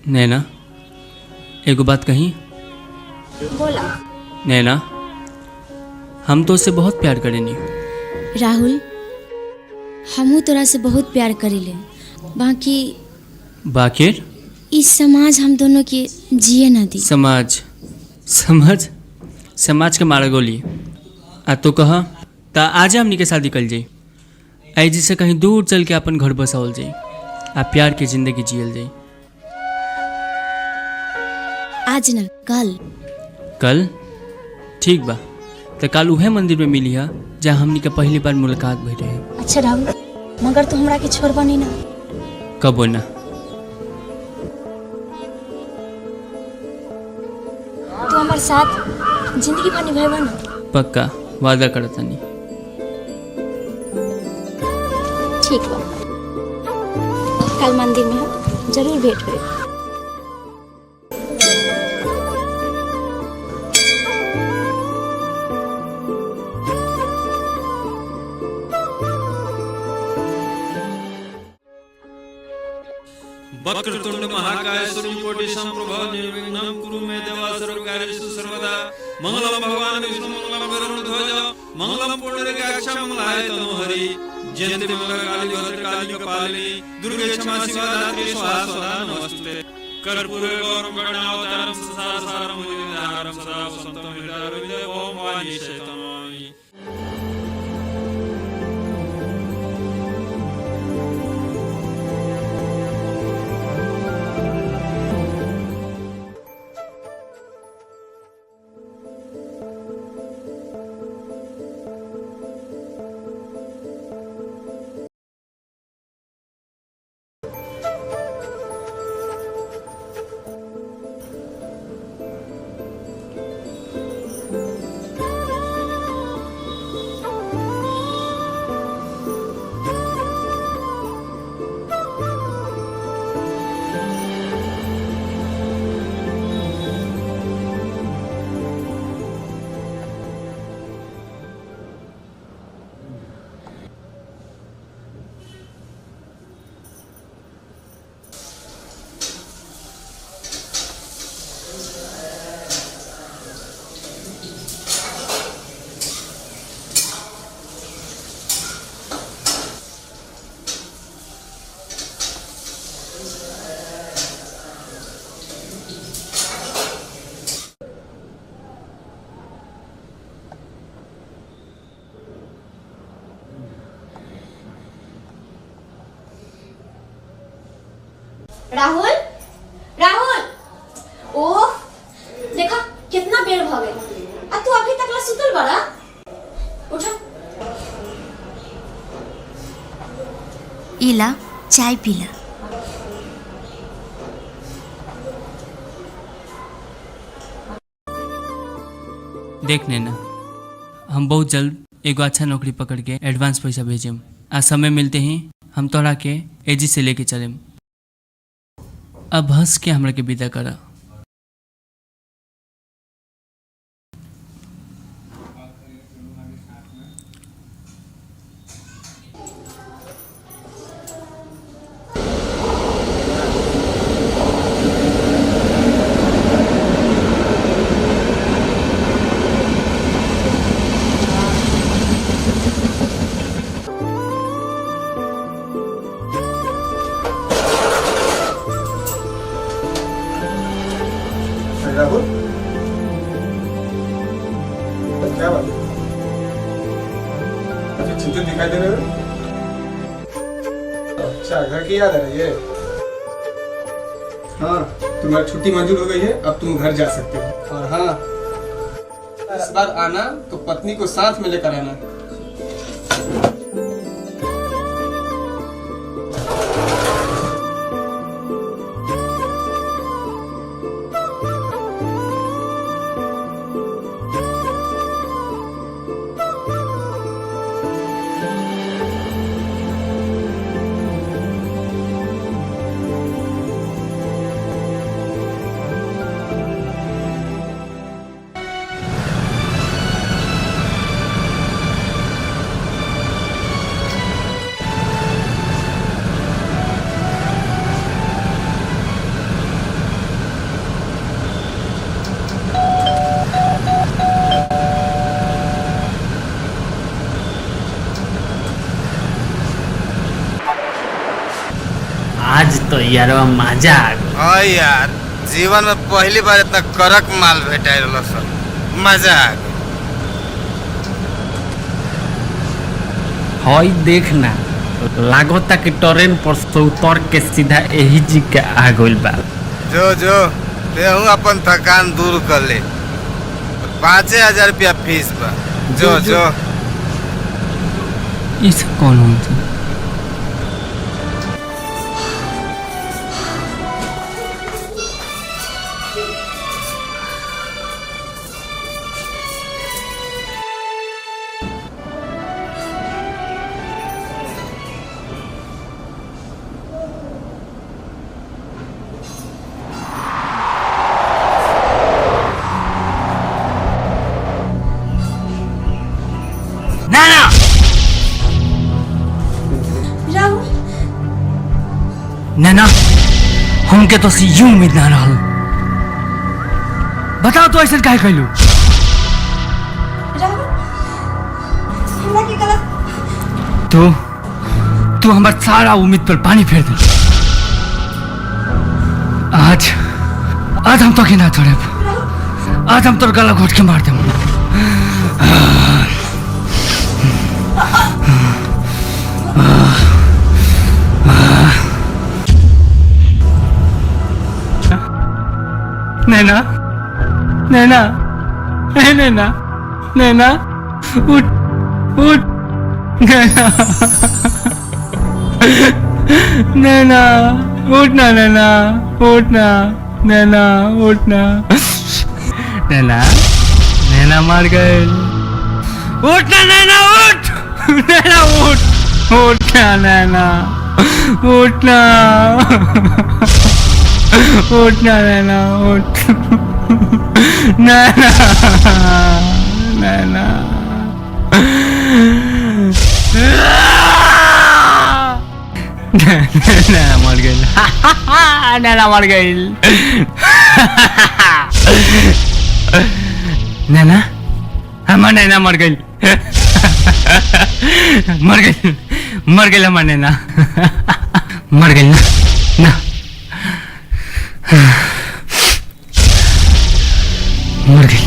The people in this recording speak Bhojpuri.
नैना, एगो बात कही। बोला। नैना, हम तो उससे बहुत प्यार करेनी। राहुल, हमू तोरा से बहुत प्यार करीले, बाकी बाकिर इस समाज हम दोनों के जिए ना दी। समाज समझ समाज के मारा गोली आ तो कहा ता आज हमनी के शादी कल जाई, आई जी से कहीं दूर चल के अपन घर बसावल जाई आ प्यार के जिंदगी जियल जाई। आज ना कल। कल ठीक बा, तो कल उहे मंदिर में मिली है जहाँ हमनी के पहली बार मुलाकात भई रहे। अच्छा राहुल, मगर तू हमरा के छोड़बा नहीं ना? कबो ना। तू हमारे साथ जिंदगी भर निभाएबा ना? पक्का वादा करता नहीं। ठीक बा, कल मंदिर में हम जरूर भेंट होई। वक्रतुंड महाकाय सूर्यकोटि समप्रभा निर्विघ्नं कुरु मे देवा सर्वकार्येषु सर्वदा। मंगलम भगवान विष्णु मंगलम गरुड़ध्वज मंगलम पुंडरीकाक्ष मंगलाय तनोहरि। जयंती मंगलकाली भद्रकाली कपालिनी दुर्गे क्षमा शिवा धात्री स्वाहा स्वधा नमस्ते। कर्पूरे गौरम गणावतारम संसारसारम मुनिधारम सदा वसंतम हृदयारविंदे ओम वाणी शैतमामि। राहुल, राहुल, ओह देखा कितना बेर भ गए आ तू अभी तक ला सुतल बड़ा। उठ, इला चाय पीला। देख नैना, हम बहुत जल्द एगो अच्छा नौकरी पकड़ के एडवांस पैसा भेजेम। आज समय मिलते ही हम तोहरा के एजी से लेके चलेम। अब हंस के हमरा के विदा करा। राहुल, क्या बात? अभी चिंतित दिखाई दे रहे हो? अच्छा, घर की याद आ रही है? हाँ, तुम्हारी छुट्टी मंजूर हो गई है, अब तुम घर जा सकते हो। और हाँ, इस बार आना तो पत्नी को साथ में लेकर आना। तो यार मजा आ गई। हाँ यार, जीवन में पहली बार इतना करक माल भेटाई रहल सर, मजा आ गई। हई देखना, लागता कि ट्रेन पर से उतर के सीधा यही जी के आ गइल बा। जो जो तेहू अपन थकान दूर कर ले, 5,000 रुपया फीस बा। जो जो ये सब कौन हो? नाना राहुल नैना, हमके तो से यूं उम्मीद ना रहल। बताओ तो ऐसा काहे कहलू? राहुल हमरा के गलत तू हमार सारा उम्मीद पर पानी फेर दे। आज हम तो के ना छोड़े। आज हम तोर गला घोट के मार देम। नैना नैना नैना नैना उठ उठ नैना नैना उठना नैना उठना नैना उठना नैना नैना मार गए। उठना नैना उठ नैना उठ उठना नैना उठना उठना नैना उठ नैना नैना नैना मर गई। नैना मर गई। नैना हमार नैना मर गई। मर गई हमार नैना मर गई ना मर गई।